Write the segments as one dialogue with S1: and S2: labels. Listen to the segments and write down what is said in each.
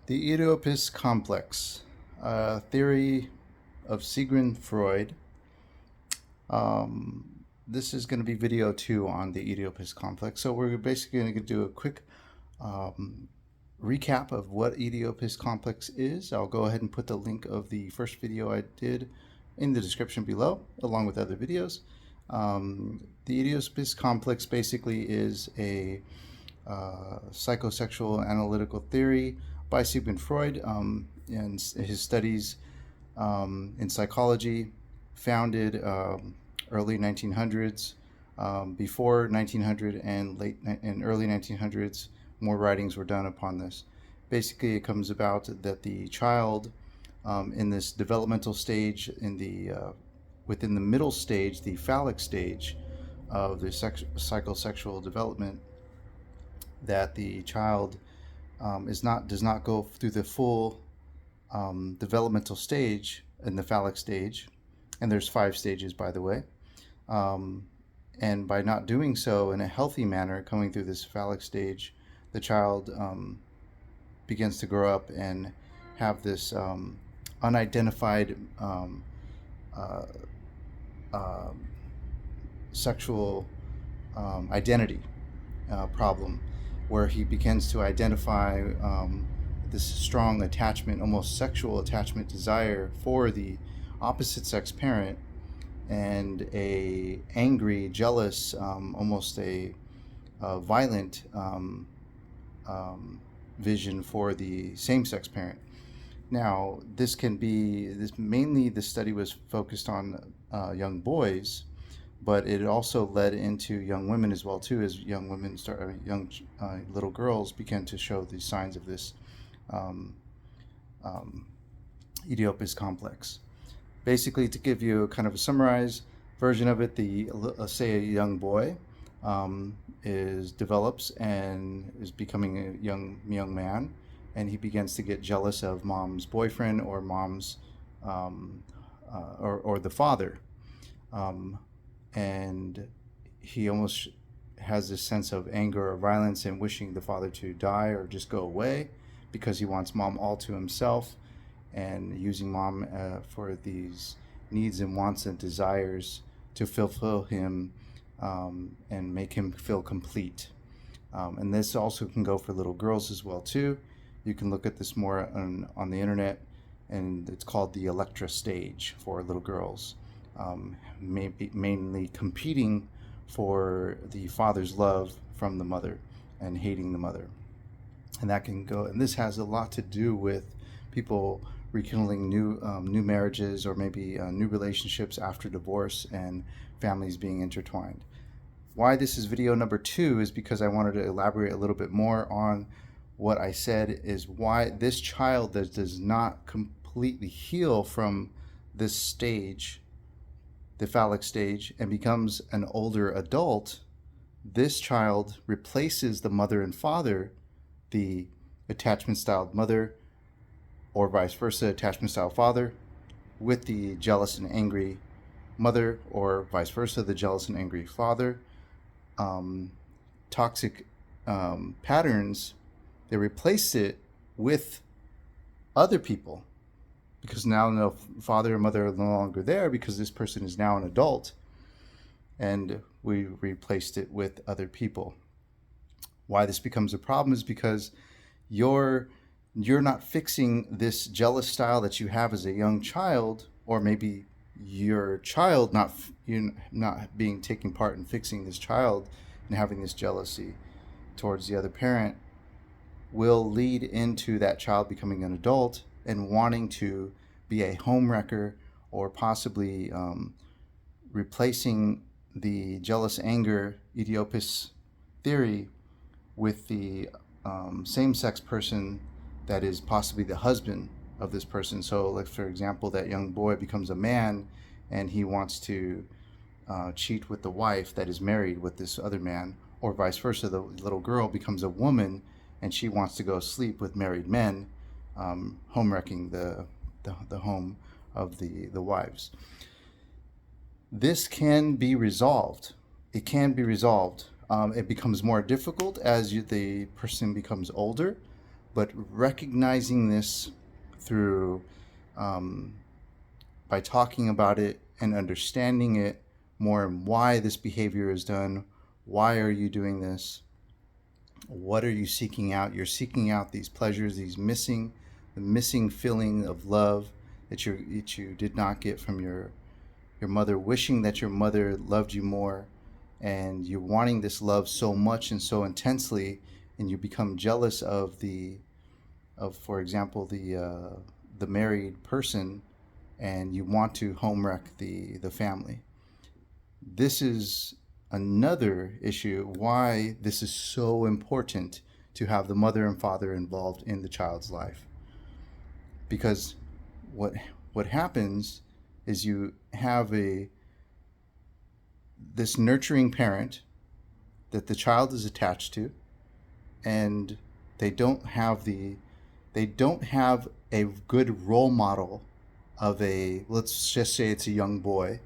S1: The Oedipus complex, a theory of Sigmund Freud. This is going to be video 2 on the Oedipus complex. So we're basically going to do a quick recap of what Oedipus complex is. I'll go ahead and put the link of the first video I did in the description below, along with other videos. The Oedipus complex basically is a psychosexual analytical theory by Sigmund Freud, and his studies in psychology founded early 1900s. Before 1900 and late and early 1900s, more writings were done upon this. Basically, it comes about that the child in this developmental stage, within the middle stage, the phallic stage of the psychosexual development, that the child does not go through the full developmental stage in the phallic stage, and there's 5 stages, by the way. And by not doing so in a healthy manner, coming through this phallic stage, the child begins to grow up and have this unidentified sexual identity problem, where he begins to identify this strong attachment, almost sexual attachment desire for the opposite sex parent, and a angry, jealous, almost a violent vision for the same-sex parent. Now, this mainly the study was focused on young boys, but it also led into young women as well too, as young little girls began to show these signs of this Oedipus complex. Basically, to give you kind of a summarized version of it, let's say a young boy develops and is becoming a young man, and he begins to get jealous of mom's boyfriend or mom's or the father, and he almost has this sense of anger or violence and wishing the father to die or just go away, because he wants mom all to himself, and using mom for these needs and wants and desires to fulfill him and make him feel complete. And this also can go for little girls as well too. You can look at this more on the internet, and it's called the Electra stage for little girls, mainly competing for the father's love from the mother and hating the mother. And that can go, and this has a lot to do with people rekindling new marriages, or maybe new relationships after divorce, and families being intertwined. Why this is video number 2 is because I wanted to elaborate a little bit more on what I said is why this child that does not completely heal from this stage, the phallic stage, and becomes an older adult, this child replaces the mother and father, the attachment styled mother, or vice versa, attachment style father, with the jealous and angry mother, or vice versa, the jealous and angry father. Toxic patterns, they replace it with other people, because now no father or mother are no longer there, because this person is now an adult, and we replaced it with other people. Why this becomes a problem is because you're not fixing this jealous style that you have as a young child, or maybe your child you're not being taking part in fixing this child and having this jealousy towards the other parent, will lead into that child becoming an adult and wanting to be a home wrecker, or possibly replacing the jealous anger Oedipus theory with the same-sex person that is possibly the husband of this person. So, like, for example, that young boy becomes a man and he wants to cheat with the wife that is married with this other man, or vice versa, the little girl becomes a woman and she wants to go sleep with married men, home wrecking the home of the wives. This can be resolved. It can be resolved. It becomes more difficult as the person becomes older, But recognizing this through, by talking about it and understanding it more, and why this behavior is done, why are you doing this, what are you seeking out? You're seeking out these pleasures, the missing feeling of love that you did not get from your mother, wishing that your mother loved you more, and you're wanting this love so much and so intensely, and you become jealous of for example, the married person, and you want to home wreck the family. This is another issue why this is so important to have the mother and father involved in the child's life. Because what happens is you have this nurturing parent that the child is attached to, and they don't have a good role model of let's just say it's a young boy.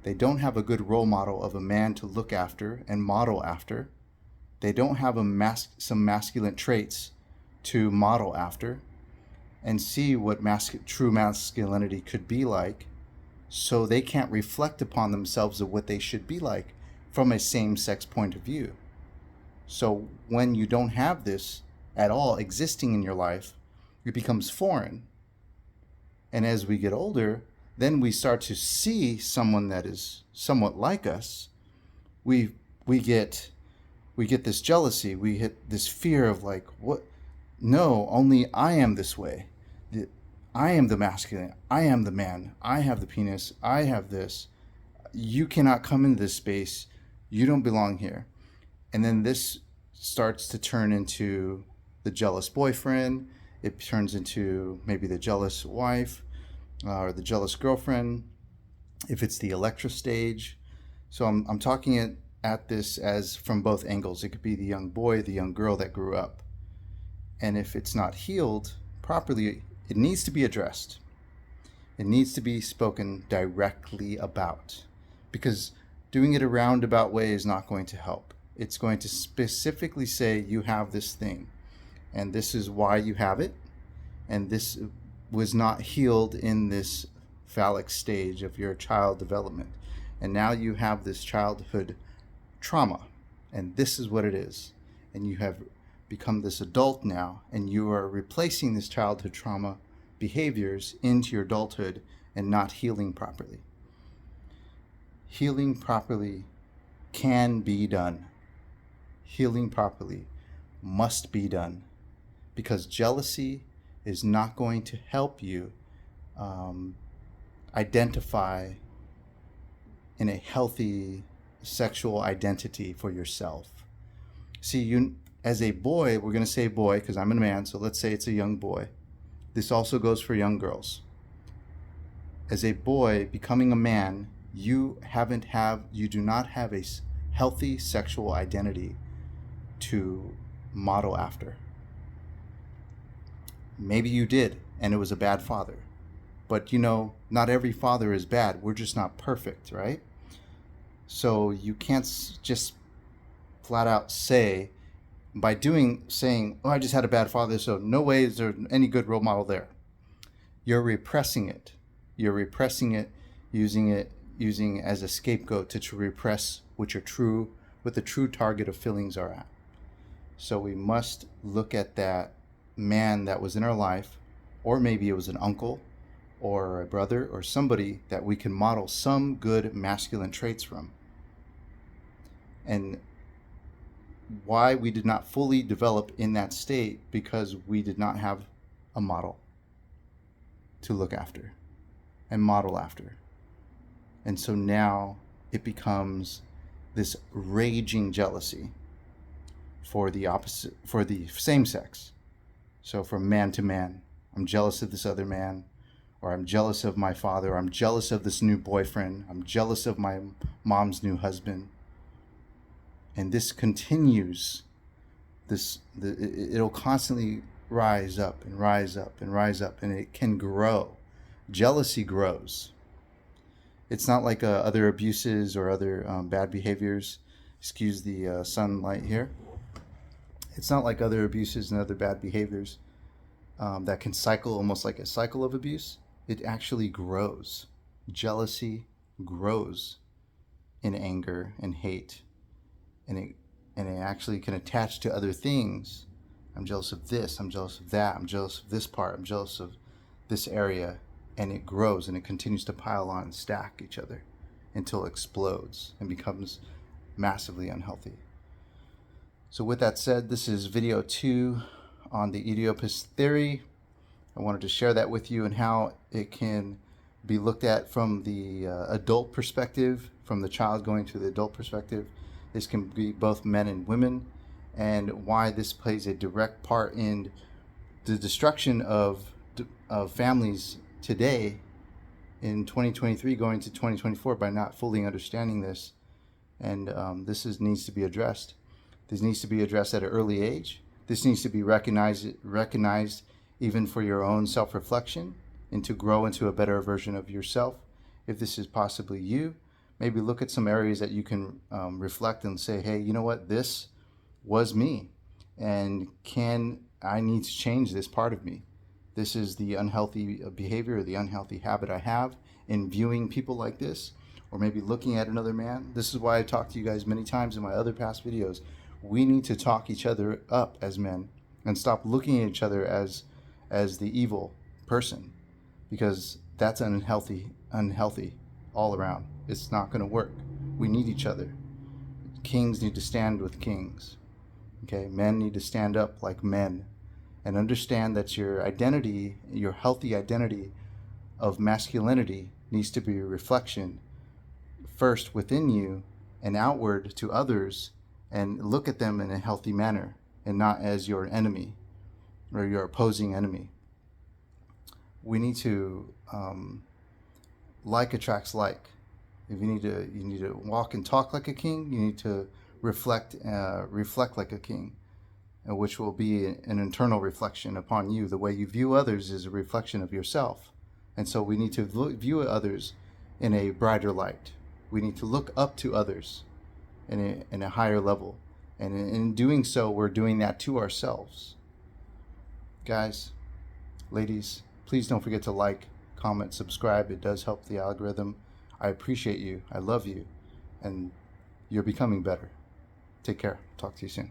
S1: They don't have a good role model of a man to look after and model after. They don't have some masculine traits to model after and see what true masculinity could be like, so they can't reflect upon themselves of what they should be like from a same-sex point of view. So when you don't have this at all existing in your life, it becomes foreign. And as we get older, then we start to see someone that is somewhat like us. We get this jealousy. We hit this fear of like, what? No, only I am this way. I am the masculine. I am the man. I have the penis. I have this. You cannot come into this space. You don't belong here. And then this starts to turn into the jealous boyfriend. It turns into maybe the jealous wife or the jealous girlfriend, if it's the Electra stage. So I'm talking at this as from both angles. It could be the young boy, the young girl that grew up. And if it's not healed properly, it needs to be addressed. It needs to be spoken directly about, because doing it a roundabout way is not going to help. It's going to specifically say you have this thing, and this is why you have it, and this was not healed in this phallic stage of your child development, and now you have this childhood trauma, and this is what it is, and you have become this adult now, and you are replacing this childhood trauma behaviors into your adulthood and not healing properly. Healing properly can be done. Healing properly must be done, because jealousy is not going to help you identify in a healthy sexual identity for yourself. See, you as a boy, we're going to say boy because I'm a man, so let's say it's a young boy. This also goes for young girls. As a boy becoming a man, you do not have a healthy sexual identity to model after. Maybe you did, and it was a bad father. But not every father is bad. We're just not perfect, right? So you can't just flat out say, saying, oh, I just had a bad father, so no way is there any good role model there. You're repressing it. You're repressing it, using as a scapegoat to repress what the true target of feelings are at. So we must look at that man that was in our life, or maybe it was an uncle or a brother or somebody that we can model some good masculine traits from. And why we did not fully develop in that state, because we did not have a model to look after and model after. And so now it becomes this raging jealousy for the same sex. So from man to man, I'm jealous of this other man, or I'm jealous of my father, or I'm jealous of this new boyfriend, I'm jealous of my mom's new husband. And this continues. It'll constantly rise up and rise up and rise up, and it can grow. Jealousy grows. It's not like other abuses or other bad behaviors. Excuse the sunlight here. It's not like other abuses and other bad behaviors. that can cycle almost like a cycle of abuse, it actually grows. Jealousy grows in anger and hate, and it actually can attach to other things. I'm jealous of this, I'm jealous of that, I'm jealous of this part, I'm jealous of this area, and it grows and it continues to pile on and stack each other until it explodes and becomes massively unhealthy. So with that said, this is video 2 on the Oedipus theory. I wanted to share that with you and how it can be looked at from the adult perspective, from the child going to the adult perspective. This can be both men and women, and why this plays a direct part in the destruction of families today in 2023 going to 2024 by not fully understanding this. And needs to be addressed. This needs to be addressed at an early age. This needs to be recognized even for your own self-reflection, and to grow into a better version of yourself. If this is possibly you, maybe look at some areas that you can reflect and say, hey, you know what, this was me, and I need to change this part of me. This is the unhealthy behavior or the unhealthy habit I have in viewing people like this, or maybe looking at another man. This is why I talked to you guys many times in my other past videos. We need to talk each other up as men and stop looking at each other as the evil person, because that's unhealthy all around. It's not going to work. We need each other. Kings need to stand with kings. Okay, men need to stand up like men and understand that your identity, your healthy identity of masculinity, needs to be a reflection first within you and outward to others, and look at them in a healthy manner and not as your enemy or your opposing enemy. We need to like attracts like. If you need to walk and talk like a king, you need to reflect like a king, which will be an internal reflection upon you. The way you view others is a reflection of yourself, and so we need to view others in a brighter light. We need to look up to others in a higher level, and in doing so, we're doing that to ourselves. Guys, ladies, please don't forget to like, comment, subscribe. It does help the algorithm. I appreciate you. I love you. And you're becoming better. Take care. Talk to you soon.